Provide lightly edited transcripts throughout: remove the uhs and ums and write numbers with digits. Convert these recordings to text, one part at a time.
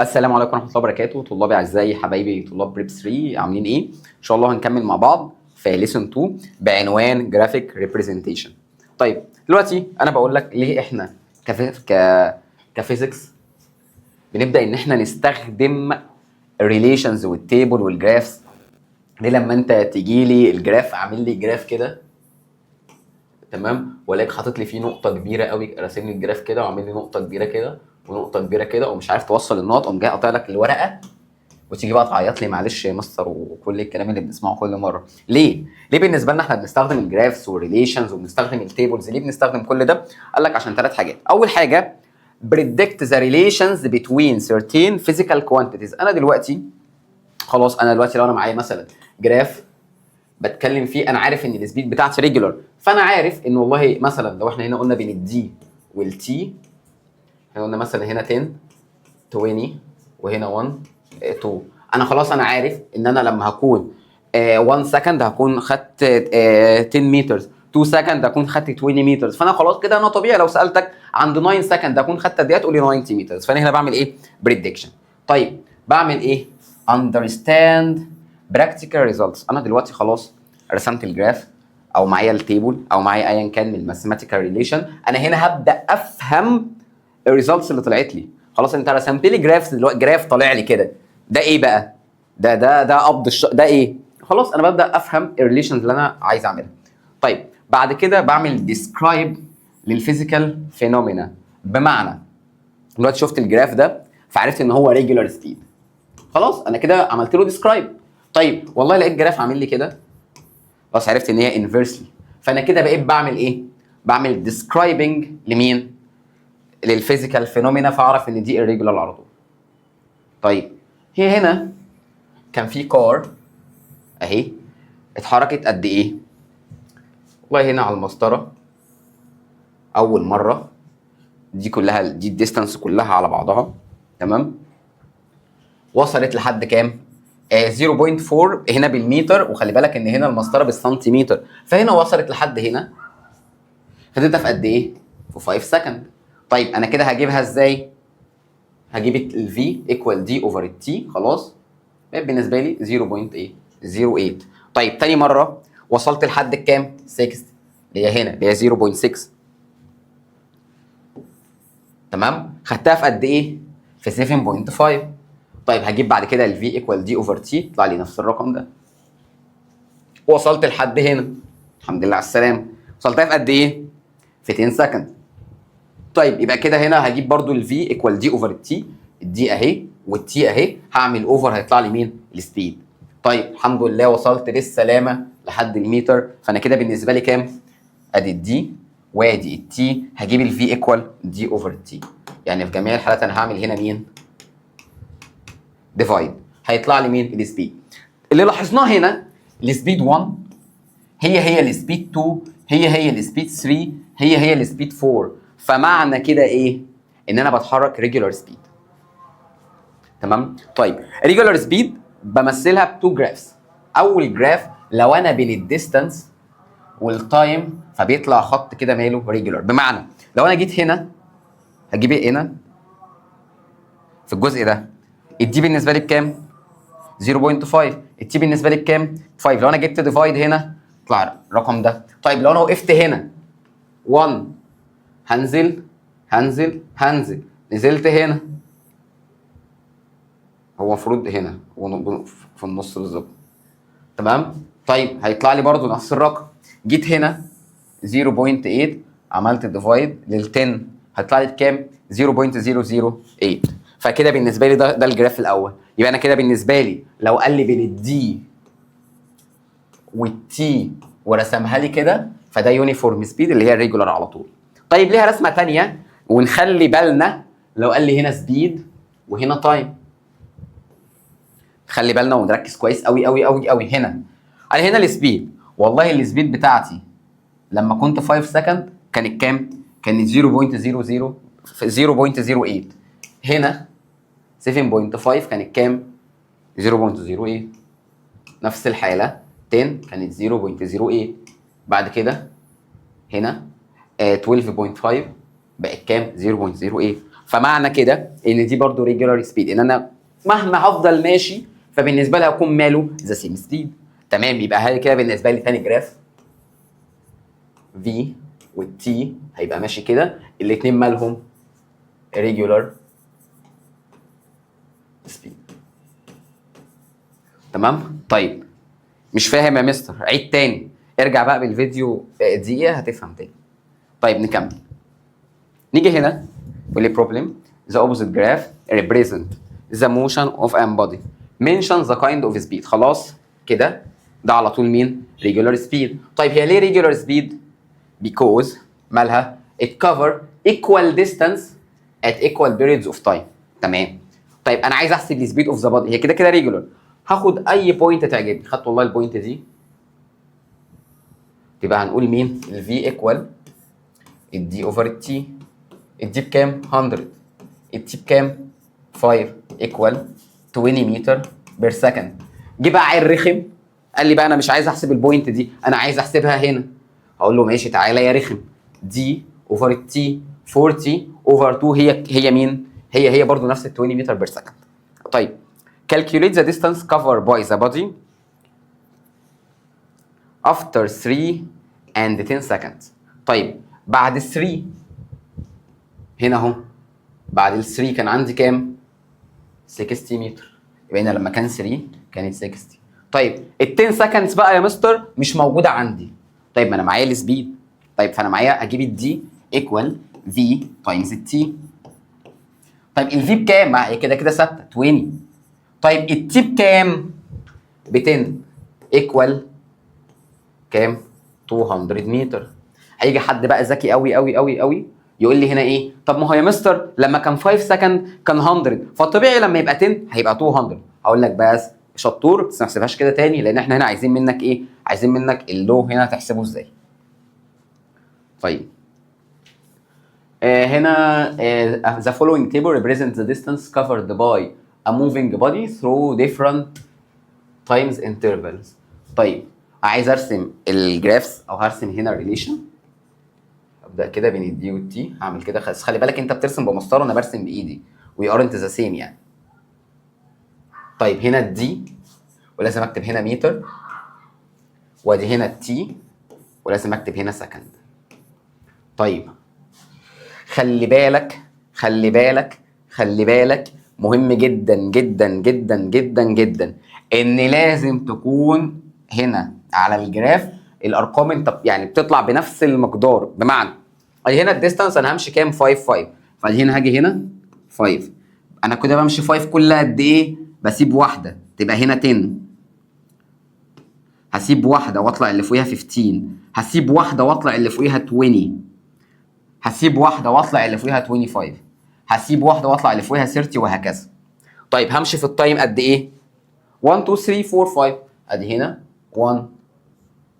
السلام عليكم ورحمة الله وبركاته. طلابي أعزائي حبايبي طلاب بريب 3 عاملين إيه؟ إن شاء الله هنكمل مع بعض في ليسون 2 بعنوان جرافيك ريبريزنتيشن. طيب دلوقتي أنا بقول لك ليه إحنا كفيزيكس بنبدأ إن إحنا نستخدم الريليشنز والتيبل والجرافس. ليه لما أنت تيجي لي الجراف عامل لي جراف كده تمام، ولاك حاطط لي فيه نقطة كبيرة قوي، راسم لي الجراف كده وعامل لي نقطة كبيرة كده ونقطة كبيرة كده ومش عارف توصل النقط، قوم جاي قاطع لك الورقة وتيجي بقى تعيط لي معلش يا مستر وكل الكلام اللي بنسمعه كل مره. ليه بالنسبه لنا احنا بنستخدم الجرافس والريليشنز وبنستخدم التيبلز؟ ليه بنستخدم كل ده؟ قال لك عشان ثلاث حاجات. اول حاجه predict the relations between certain physical quantities. انا دلوقتي خلاص، انا دلوقتي لو انا معايا مثلا جراف بتكلم فيه، انا عارف ان السبيد بتاعتي ريجولار، فانا عارف ان والله مثلا لو احنا هنا قلنا بين الدي والتي، احنا قلنا مثلا هنا 10 20 وهنا 1 2، انا خلاص انا عارف ان انا لما هكون 1 سكند هكون خدت 10 متر، 2 سكند هكون خدت 20 متر، فانا خلاص كده انا طبيعي لو سالتك عند 9 سكند هكون خدت قد ايه تقول لي 90 متر. فانا هنا بعمل ايه؟ بريدكشن. طيب بعمل ايه؟ understand practical results. انا دلوقتي خلاص رسمت الجراف او معايا التيبل او معايا ايا كان من الماثيماتيكال ريليشن، انا هنا هبدا افهم الريزلتس اللي طلعت لي. خلاص انت رسمت لي جراف دلوقتي، جراف طالع لي كده، ده ايه بقى؟ ده قبض ده ايه؟ خلاص انا ببدا افهم الريليشنز اللي انا عايز اعملها. طيب بعد كده بعمل ديسكرايب للفيزيكال فينومينا، بمعنى دلوقتي شفت الجراف ده فعرفت ان هو ريجولار سبيد، خلاص انا كده عملت له ديسكرايب. طيب والله لقيت جراف عامل لي كده، خلاص عرفت ان هي انفيرسلي، فانا كده بقيت بعمل ايه؟ بعمل ديسكرايبنج لمين؟ للفيزيكال فينومينا، فاعرف ان دي irregular على طول. طيب هي هنا كان في كار اهي اتحركت قد ايه؟ والله هنا على المسطره اول مره دي كلها، دي الديستانس كلها على بعضها تمام، وصلت لحد كام؟ 0.4 هنا بالمتر، وخلي بالك ان هنا المسطره بالسنتيمتر، فهنا وصلت لحد هنا، خدتها في قد ايه؟ في 5 سكند. طيب انا كده هجيبها ازاي؟ هجيب ال V equal D over T، خلاص بقت بالنسبه لي 0.08. طيب تاني مره وصلت لحد الكام؟ 6 اللي هي هنا اللي هي 0.6 تمام، خدتها في قد ايه؟ في 7.5. طيب هجيب بعد كده ال V equal D over T، يطلع لي نفس الرقم ده. وصلت لحد هنا، الحمد لله على السلامه، وصلتها في قد ايه؟ في 10 سكند. طيب يبقى كده هنا هجيب برضو ال V equal D over T، الدي اهي والتي اهي، هعمل اوفر هيطلع لي مين؟ السبيد. طيب الحمد لله وصلت بالسلامه لحد المتر، فانا كده بالنسبه لي كام؟ ادي الدي وادي التي، هجيب ال V equal D over T، يعني في جميع الحالات انا هعمل هنا مين؟ ديفايد، هيطلع لي مين؟ السبيد. اللي لاحظناه هنا السبيد 1 هي السبيد 2 هي السبيد 3 هي السبيد 4، فمعنى كده ايه؟ ان انا بتحرك ريجولار سبيد تمام. طيب ريجولار سبيد بمثلها بتو جرافس. اول جراف لو انا بين الديستانس والتايم فبيطلع خط كده ماله ريجولار، بمعنى لو انا جيت هنا هجيب ايه هنا في الجزء ده؟ الدي بالنسبه لي بكام؟ 0.5، التي بالنسبه لي بكام؟ 5. لو انا جبت ديفايد هنا يطلع الرقم ده. طيب لو انا وقفت هنا 1 هنزل نزلت هنا، هو المفروض هنا هو في النص بالظبط تمام. طيب هيطلع لي برضو نفس الرقم. جيت هنا 0.8 عملت ديفايد لل 10 هيطلع لي بكام؟ 0.008. فكده بالنسبه لي ده الجراف الاول. يبقى انا كده بالنسبه لي لو قال لي بين الدي والتي ورسمها لي كده فده يونيفورم سبيد اللي هي الريجولار على طول. طيب ليها رسمه ثانيه ونخلي بالنا، لو قال لي هنا سبيد وهنا تايم، خلي بالنا ونركز كويس قوي قوي قوي قوي. هنا انا هنا السبيد، والله السبيد بتاعتي لما كنت 5 سكند كانت كام؟ كانت 0.00 0.08. هنا 7.5 كانت كام؟ 0.08. نفس الحاله 10 كانت 0.08. بعد كده هنا 12.5 بقت كام؟ 0.08. فمعنى كده ان دي برضو ريجولار سبيد، ان انا مهما هفضل ماشي فبالنسبه لي هكون ماله ذا سيم سبيد. تمام، يبقى هاي كده بالنسبه لي ثاني جراف في والتي هيبقى ماشي كده، الاثنين مالهم ريجولار سبيد. تمام. طيب مش فاهم يا مستر، عيد تاني، ارجع بقى بالفيديو دقيقه هتفهم تاني. طيب نكمل. نيجي هنا واللي problem the opposite graph represent the motion of an body mention the kind of speed. خلاص كده ده على طول مين؟ regular speed. طيب هي ليه regular speed؟ because مالها it cover equal distance at equal periods of time. تمام. طيب انا عايز احسب السبيد اوف ذا بادي، هي كده كده ريجولار، هاخد اي بوينت تعجبني. خدت والله البوينت دي، تبقى هنقول مين؟ الفي ايكوال الدي اوفر التي. الدي بكام؟ 100، التي بكام؟ 5 ايكوال 20 متر بير سكند. جه بقى عيل رخم قال لي بقى انا مش عايز احسب البوينت دي، انا عايز احسبها هنا. هقول له ماشي تعالى يا رخم، دي اوفر التي 40 اوفر 2 هي مين؟ هي برضو نفس ال 20 متر بير سكند. طيب calculate the distance covered by the body after 3 and 10 seconds. طيب بعد ال 3 هنا اهو، بعد ال 3 كان عندي كام؟ 60 متر، يبقى هنا لما كان 3 كانت 60. طيب ال 10 سكندز بقى يا مستر مش موجوده عندي. طيب ما انا معايا السبيد، طيب فانا معايا اجيب الدي ايكوال في تايمز التي. طيب الفي بكام؟ ما هي كده كده ثابته 20. طيب التي بكام؟ ب 10 ايكوال كام؟ 200 متر. هيجي حد بقى ذكي قوي قوي قوي قوي يقول لي هنا ايه؟ طب ما هو يا مستر لما كان 5 سكند كان 100، فالطبيعي لما يبقى 10 هيبقى 200. هقول لك بس شطور، بس ما تحسبهاش كده تاني، لان احنا هنا عايزين منك ايه؟ عايزين منك اللو هنا تحسبه ازاي. طيب هنا the following table represents the distance covered by a moving body through different times intervals. طيب عايز ارسم الجرافس او هرسم هنا ريليشن. ابدا كده بين الدي والتي، هعمل كده خلي بالك انت بترسم بمسطره وانا برسم بايدي، وي ارنت ذا سيم يعني. طيب هنا الدي ولازم اكتب هنا متر، وادي هنا التي ولازم اكتب هنا سكند. طيب خلي بالك خلي بالك خلي بالك، مهم جدا جدا جدا جدا جدا ان لازم تكون هنا على الجراف الارقام انت يعني بتطلع بنفس المقدار. بمعنى هنا الديستانس انا همشي كام؟ 5 5، فدي هنا هاجي هنا 5، انا كده بمشي 5 كل قد ايه؟ بسيب واحده تبقى هنا 10، هسيب واحده واطلع اللي فوقيها 15، هسيب واحده واطلع اللي فوقيها 20، هسيب واحده واطلع اللي فوقيها 25، هسيب واحده واطلع اللي فوقيها 30 وهكذا. طيب همشي في التايم قد ايه؟ 1 2 3 4 5، ادي هنا 1،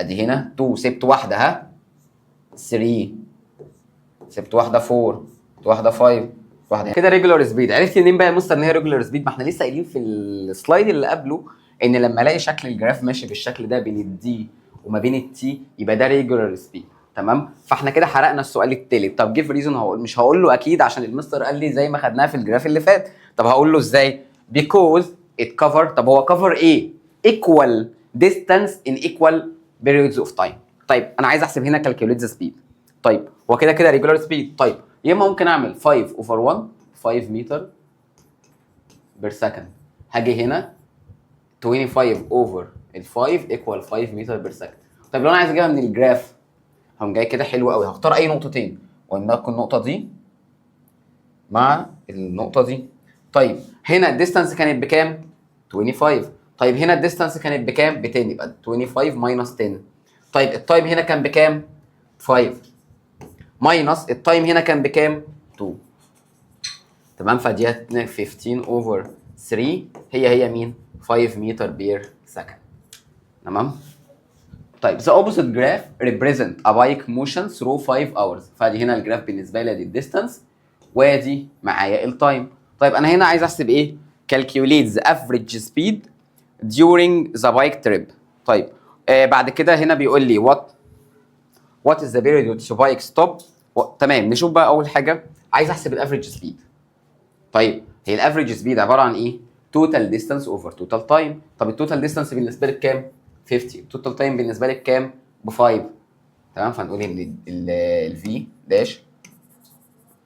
ادي هنا 2، سبت واحده ها 3، سبت واحده 4، سبت واحده 5، واحده كده ريجولار سبيد. عرفت منين بقى يا مستر ان هي ريجولار سبيد؟ ما احنا لسه قايلين في السلايد اللي قبله ان لما الاقي شكل الجراف ماشي بالشكل ده بين الدي وما بين التي يبقى ده ريجولار سبيد. تمام، فاحنا كده حرقنا السؤال التالت. طب جيف ريزون، هقول مش هقول له اكيد عشان المستر قال لي زي ما خدناها في الجراف اللي فات. طب هقول له ازاي؟ because it cover. طب هو cover ايه؟ equal distance in equal periods of time. طيب انا عايز احسب هنا calculate the speed. طيب هو كده كده regular speed. طيب يا اما ممكن اعمل 5 over 1 5 متر بير سكند، هاجي هنا 25 over ال 5 equal 5 متر بير سكند. طيب لو انا عايز اجيبها من الجراف هقوم جاي كده حلو قوي، هختار اي نقطتين ولنكن النقطه دي مع النقطه دي. طيب هنا الديستانس كانت بكام؟ 25. طيب هنا الديستانس كانت بكام؟ ب 10، يبقى 25 ماينس 10. طيب التايم هنا كان بكام؟ 5 ماينس التايم هنا كان بكام؟ 2. تمام، فدي 15 اوفر 3 هي مين؟ 5 متر بير سكند. تمام. طيب the opposite graph represent a bike motion through 5 hours. فدي هنا الجراف بالنسبه لي دي الديستانس وادي معايا التايم. طيب انا هنا عايز احسب ايه؟ calculate the average speed during the bike trip. طيب بعد كده هنا بيقول لي what is the period which bike stop. تمام، نشوف بقى اول حاجه عايز احسب الافريج سبيد. طيب هي الافريج سبيد عباره عن ايه؟ توتال ديستانس اوفر توتال تايم. طب التوتال ديستانس بالنسبه لك كام؟ 50. التوتال تايم بالنسبه لك كام؟ ب 5. تمام. فهنقول ان الفي داش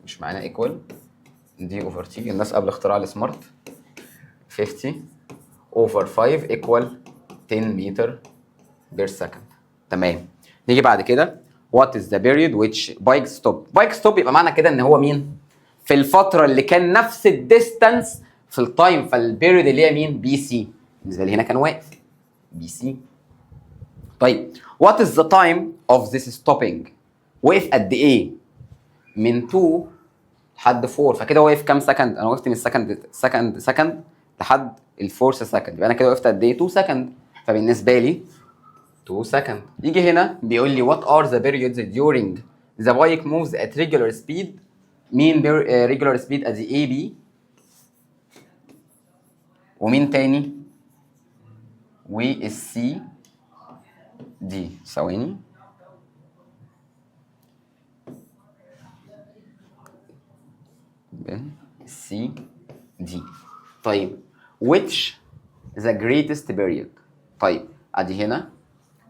مش معناه ايكوال دي اوفر تي، الناس قبل اختراع السمارت، 50 اوفر 5 ايكوال 10 متر بير سكند. تمام. نيجي بعد كده وات از ذا بيريود which بايك ستوب. بايك ستوب يبقى معنى كده ان هو مين؟ في الفتره اللي كان نفس الديستانس في التايم، فالبيريود اللي هي مين؟ بي سي. بالنسبه لي هنا كان واقف بي سي. طيب وات از ذا تايم اوف ذيس ستوبينج، وقف قد ايه؟ من 2 لحد 4. فكده واقف كام سكند؟ انا وقفت من سكند لحد الفورث سكند، يبقى انا كده وقفت قد ايه؟ 2 سكند. فبالنسبه لي 2 سكند. يجي هنا بيقول لي what are the periods during the bike moves at regular speed. مين regular speed؟ ادي A B، ومين تاني؟ والسي دي. ثواني. سي دي. طيب which the greatest period. طيب ادي هنا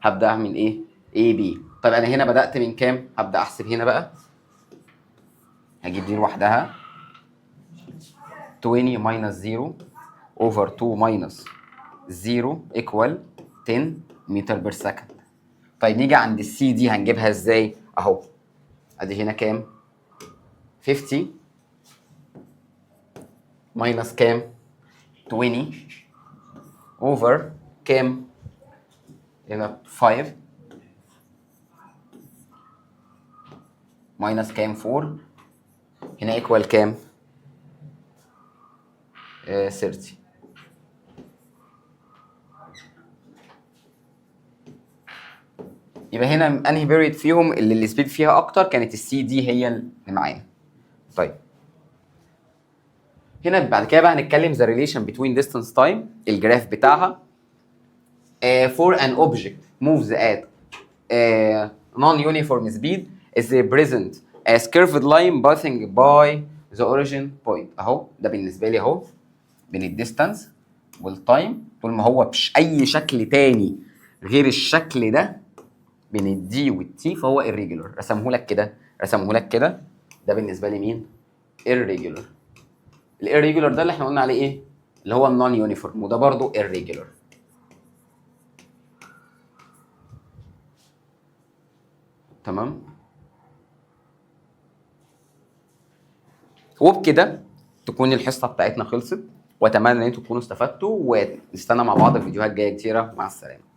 هبدا اعمل ايه؟ A B. طيب انا هنا بدات من كام؟ هبدا احسب هنا بقى، هجيب دي لوحدها 20 minus 0 over 2 minus 0 equal 10 متر بير سكند. طيب نيجي عند السي دي هنجيبها ازاي؟ اهو ادي هنا كام؟ 50 minus كام؟ 20 over كام؟ هنا 5 minus كام؟ 4 هنا equal كام؟ 30. يبقى هنا انهي بيريد فيهم اللي السبيد فيها اكتر؟ كانت السي دي هي اللي معانا. طيب هنا بعد كده بقى هنتكلم the relation between distance time، الجراف بتاعها for an object moves at non-uniform speed is present as curved line passing by the origin point. اهو ده بالنسبه لي اهو بين الديستانس والتايم، طول ما هو مش اي شكل تاني غير الشكل ده بين الدي والتي فهو irregular. رسمه لك كده، ده بالنسبه لي مين؟ irregular. الirregular ده اللي احنا قلنا عليه ايه؟ اللي هو النون يونيفورم، وده برضو irregular. تمام. وبكده تكون الحصه بتاعتنا خلصت، واتمنى ان انتوا تكونوا استفدتوا، ونستنى مع بعض فيديوهات جايه كتيره. مع السلامه.